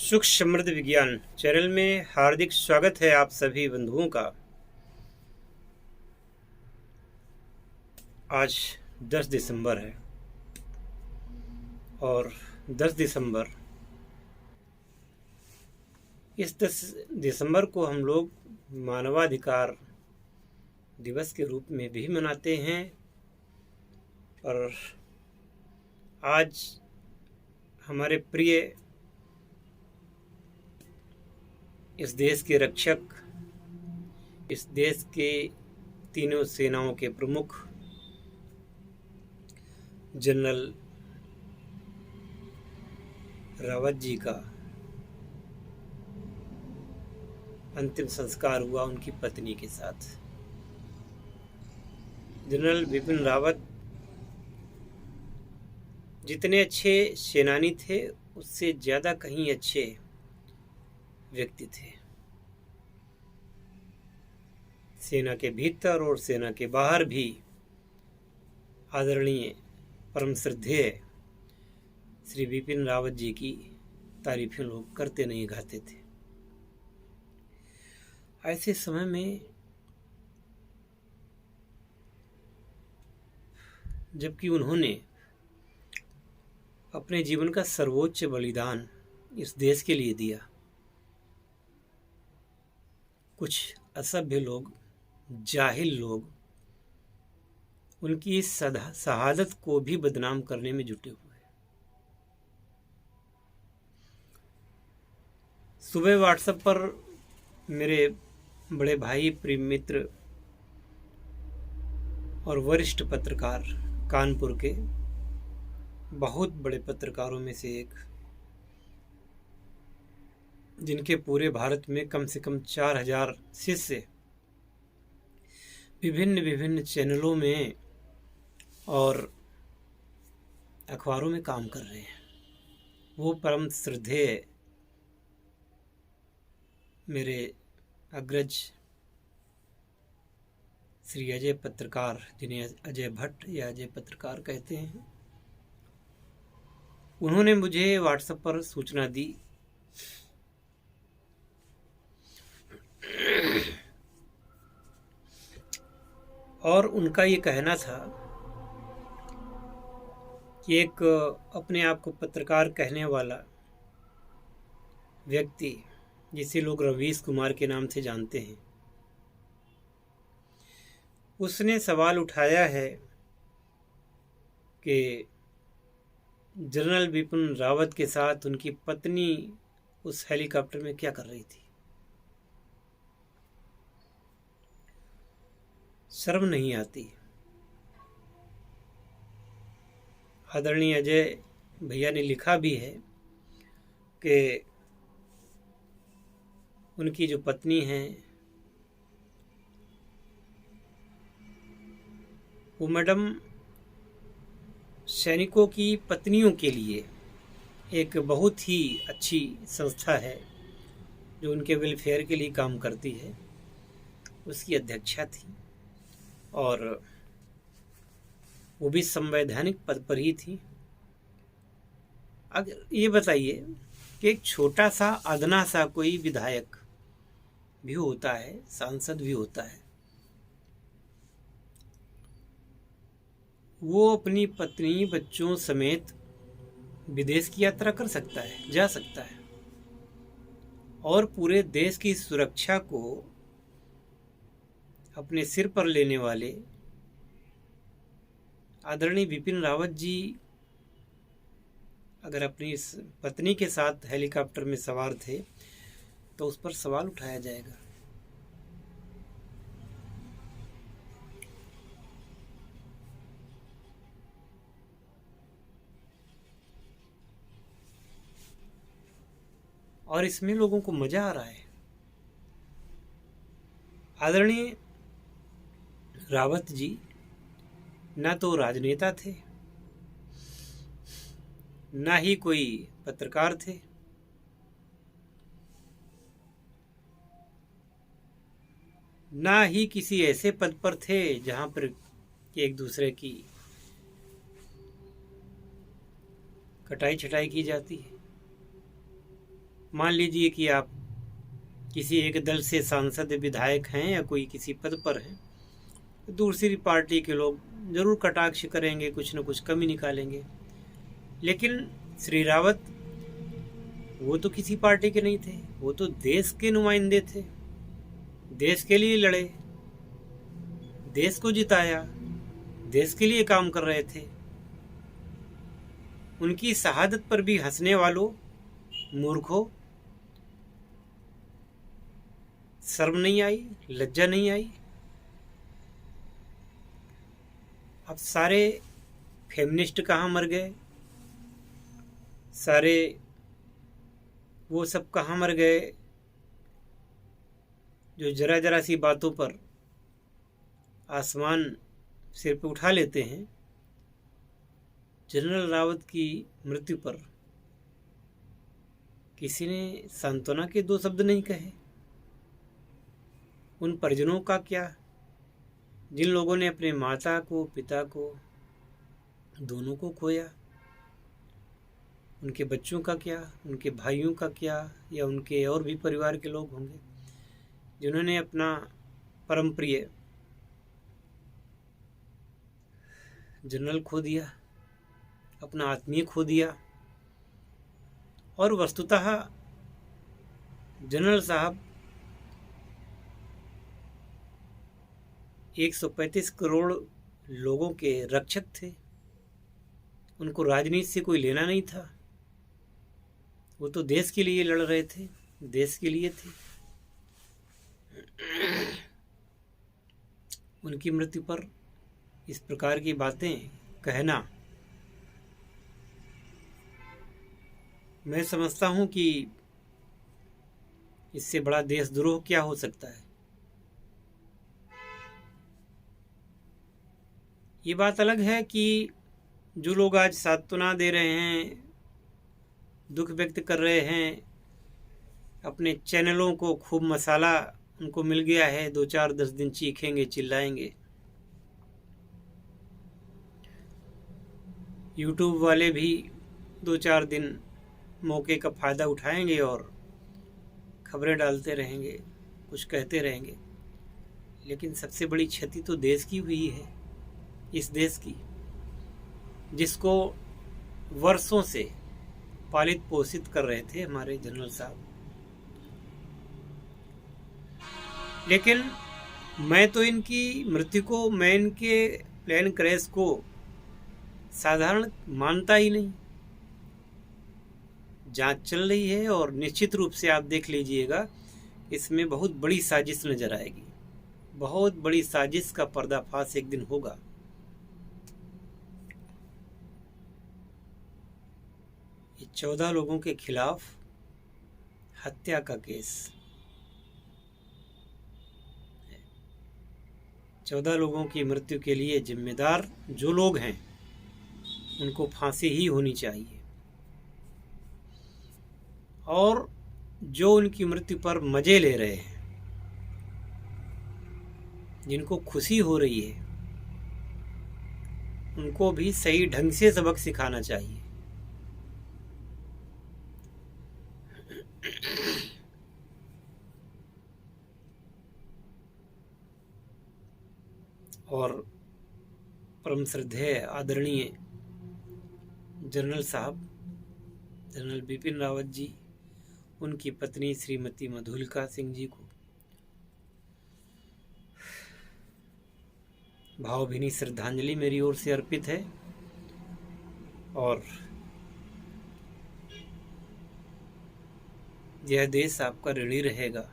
सुख समृद्ध विज्ञान चैनल में हार्दिक स्वागत है आप सभी बंधुओं का। आज 10 दिसंबर है और 10 दिसंबर इस 10 दिसंबर को हम लोग मानवाधिकार दिवस के रूप में भी मनाते हैं। और आज हमारे प्रिय इस देश के रक्षक, इस देश के तीनों सेनाओं के प्रमुख जनरल रावत जी का अंतिम संस्कार हुआ उनकी पत्नी के साथ। जनरल बिपिन रावत जितने अच्छे सेनानी थे उससे ज़्यादा कहीं अच्छे व्यक्ति थे। सेना के भीतर और सेना के बाहर भी आदरणीय परम श्रद्धेय श्री बिपिन रावत जी की तारीफें लोग करते नहीं गाते थे। ऐसे समय में जबकि उन्होंने अपने जीवन का सर्वोच्च बलिदान इस देश के लिए दिया, कुछ असभ्य लोग, जाहिल लोग उनकी इस शहादत को भी बदनाम करने में जुटे हुए हैं। सुबह व्हाट्सएप पर मेरे बड़े भाई, प्रिय मित्र और वरिष्ठ पत्रकार, कानपुर के बहुत बड़े पत्रकारों में से एक, जिनके पूरे भारत में कम से कम 4000 शिष्य विभिन्न विभिन्न चैनलों में और अखबारों में काम कर रहे हैं, वो परम श्रद्धेय मेरे अग्रज श्री अजय पत्रकार, जिन्हें अजय भट्ट या अजय पत्रकार कहते हैं, उन्होंने मुझे व्हाट्सएप पर सूचना दी और उनका ये कहना था कि एक अपने आप को पत्रकार कहने वाला व्यक्ति, जिसे लोग रवीश कुमार के नाम से जानते हैं, उसने सवाल उठाया है कि जनरल बिपिन रावत के साथ उनकी पत्नी उस हेलीकॉप्टर में क्या कर रही थी। शर्म नहीं आती? आदरणीय अजय भैया ने लिखा भी है कि उनकी जो पत्नी हैं वो मैडम सैनिकों की पत्नियों के लिए एक बहुत ही अच्छी संस्था है जो उनके वेलफेयर के लिए काम करती है, उसकी अध्यक्षा थी और वो भी संवैधानिक पद पर ही थी। अगर ये बताइए कि एक छोटा सा अदना सा कोई विधायक भी होता है, सांसद भी होता है, वो अपनी पत्नी बच्चों समेत विदेश की यात्रा कर सकता है, जा सकता है, और पूरे देश की सुरक्षा को अपने सिर पर लेने वाले आदरणीय बिपिन रावत जी अगर अपनी इस पत्नी के साथ हेलीकॉप्टर में सवार थे तो उस पर सवाल उठाया जाएगा। और इसमें लोगों को मजा आ रहा है। आदरणीय रावत जी ना तो राजनेता थे, ना ही कोई पत्रकार थे, ना ही किसी ऐसे पद पर थे जहां पर एक दूसरे की कटाई छटाई की जाती है। मान लीजिए कि आप किसी एक दल से सांसद विधायक हैं या कोई किसी पद पर हैं, तो दूसरी पार्टी के लोग जरूर कटाक्ष करेंगे, कुछ न कुछ कमी निकालेंगे। लेकिन श्री रावत वो तो किसी पार्टी के नहीं थे, वो तो देश के नुमाइंदे थे, देश के लिए लड़े, देश को जिताया, देश के लिए काम कर रहे थे। उनकी शहादत पर भी हंसने वालों, मूर्खों, शर्म नहीं आई, लज्जा नहीं आई। अब सारे फेमिनिस्ट कहाँ मर गए, सारे वो सब कहाँ मर गए जो जरा जरा सी बातों पर आसमान सिर पे उठा लेते हैं। जनरल रावत की मृत्यु पर किसी ने सांत्वना के दो शब्द नहीं कहे। उन परिजनों का क्या, जिन लोगों ने अपने माता को, पिता को, दोनों को खोया? उनके बच्चों का क्या, उनके भाइयों का क्या, या उनके और भी परिवार के लोग होंगे जिन्होंने अपना परम प्रिय जनरल खो दिया, अपना आत्मीय खो दिया। और वस्तुतः जनरल साहब 135 करोड़ लोगों के रक्षक थे। उनको राजनीति से कोई लेना नहीं था, वो तो देश के लिए लड़ रहे थे, देश के लिए थे। उनकी मृत्यु पर इस प्रकार की बातें कहना, मैं समझता हूं कि इससे बड़ा देशद्रोह क्या हो सकता है। ये बात अलग है कि जो लोग आज सांत्वना दे रहे हैं, दुख व्यक्त कर रहे हैं, अपने चैनलों को खूब मसाला उनको मिल गया है, 2-4-10 दिन चीखेंगे, चिल्लाएंगे। यूट्यूब वाले भी 2-4 दिन मौके का फ़ायदा उठाएंगे और खबरें डालते रहेंगे, कुछ कहते रहेंगे। लेकिन सबसे बड़ी क्षति तो देश की हुई है, इस देश की, जिसको वर्षों से पालित पोषित कर रहे थे हमारे जनरल साहब। लेकिन मैं तो इनकी मृत्यु को, मैं इनके प्लेन क्रैश को साधारण मानता ही नहीं। जांच चल रही है और निश्चित रूप से आप देख लीजिएगा, इसमें बहुत बड़ी साजिश नजर आएगी। बहुत बड़ी साजिश का पर्दाफाश एक दिन होगा। ये 14 लोगों के खिलाफ हत्या का केस, 14 लोगों की मृत्यु के लिए जिम्मेदार जो लोग हैं उनको फांसी ही होनी चाहिए। और जो उनकी मृत्यु पर मजे ले रहे हैं, जिनको खुशी हो रही है, उनको भी सही ढंग से सबक सिखाना चाहिए। और परम श्रद्धेय आदरणीय जनरल साहब, जनरल बिपिन रावत जी, उनकी पत्नी श्रीमती मधुलिका सिंह जी को भावभीनी श्रद्धांजलि मेरी ओर से अर्पित है। और यह देश आपका ऋणी रहेगा।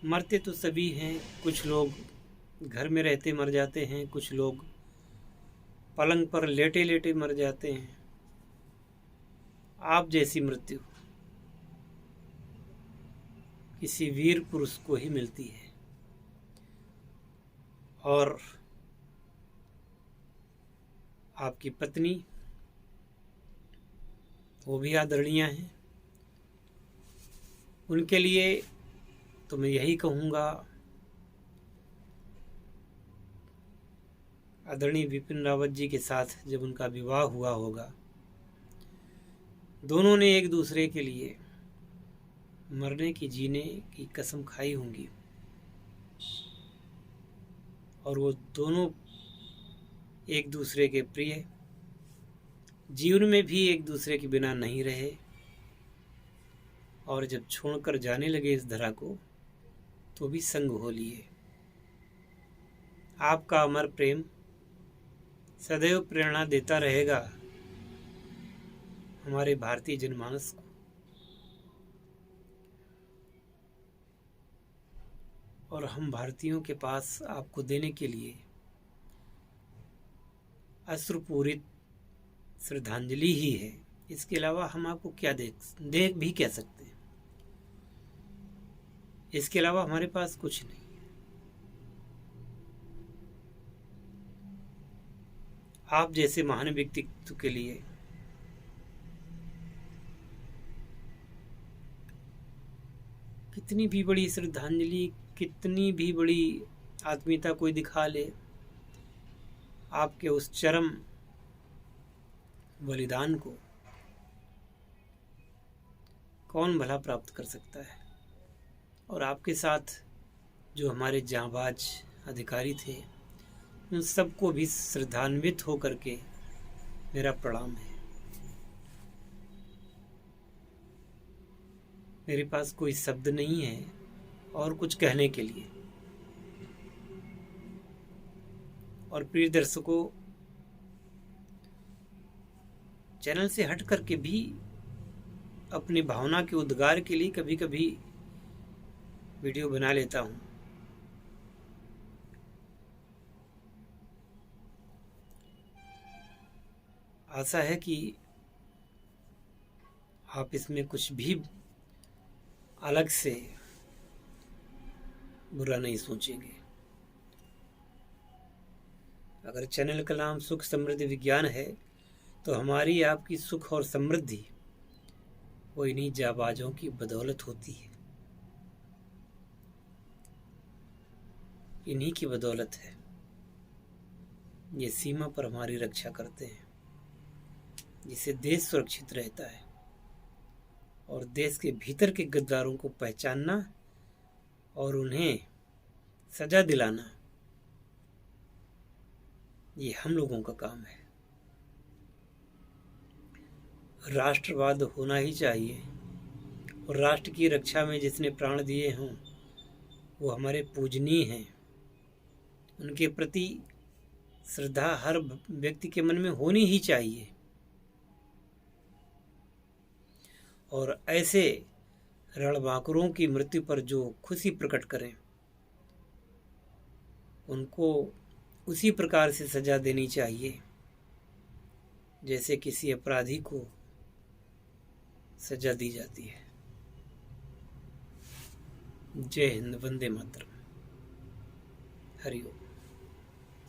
मरते तो सभी हैं, कुछ लोग घर में रहते मर जाते हैं, कुछ लोग पलंग पर लेटे लेटे मर जाते हैं। आप जैसी मृत्यु किसी वीर पुरुष को ही मिलती है। और आपकी पत्नी, वो भी आदरणीय हैं। उनके लिए तो मैं यही कहूँगा, आदरणीय बिपिन रावत जी के साथ जब उनका विवाह हुआ होगा दोनों ने एक दूसरे के लिए मरने की जीने की कसम खाई होंगी और वो दोनों एक दूसरे के प्रिय, जीवन में भी एक दूसरे के बिना नहीं रहे और जब छोड़कर जाने लगे इस धरा को तो भी संग हो लिए। आपका अमर प्रेम सदैव प्रेरणा देता रहेगा हमारे भारतीय जनमानस को और हम भारतीयों के पास आपको देने के लिए अश्रुपूरित श्रद्धांजलि ही है। इसके अलावा हम आपको क्या देख भी कह सकते हैं। इसके अलावा हमारे पास कुछ नहीं। आप जैसे महान व्यक्तित्व के लिए कितनी भी बड़ी श्रद्धांजलि, कितनी भी बड़ी आत्मीयता कोई दिखा ले, आपके उस चरम बलिदान को कौन भला प्राप्त कर सकता है। और आपके साथ जो हमारे जांबाज अधिकारी थे उन सबको भी श्रद्धान्वित होकर के मेरा प्रणाम है। मेरे पास कोई शब्द नहीं है और कुछ कहने के लिए। और प्रिय दर्शकों, चैनल से हट करके भी अपनी भावना के उद्गार के लिए कभी कभी वीडियो बना लेता हूँ। आशा है कि आप इसमें कुछ भी अलग से बुरा नहीं सोचेंगे। अगर चैनल का नाम सुख समृद्धि विज्ञान है तो हमारी आपकी सुख और समृद्धि वो इन्हीं जाबाजों की बदौलत होती है, इन्हीं की बदौलत है। ये सीमा पर हमारी रक्षा करते हैं, जिससे देश सुरक्षित रहता है। और देश के भीतर के गद्दारों को पहचानना और उन्हें सजा दिलाना ये हम लोगों का काम है। राष्ट्रवाद होना ही चाहिए और राष्ट्र की रक्षा में जिसने प्राण दिए हों वो हमारे पूजनीय हैं। उनके प्रति श्रद्धा हर व्यक्ति के मन में होनी ही चाहिए। और ऐसे रणबांकुरों की मृत्यु पर जो खुशी प्रकट करें उनको उसी प्रकार से सजा देनी चाहिए जैसे किसी अपराधी को सजा दी जाती है। जय हिंद, वंदे मातरम, हरि ओम।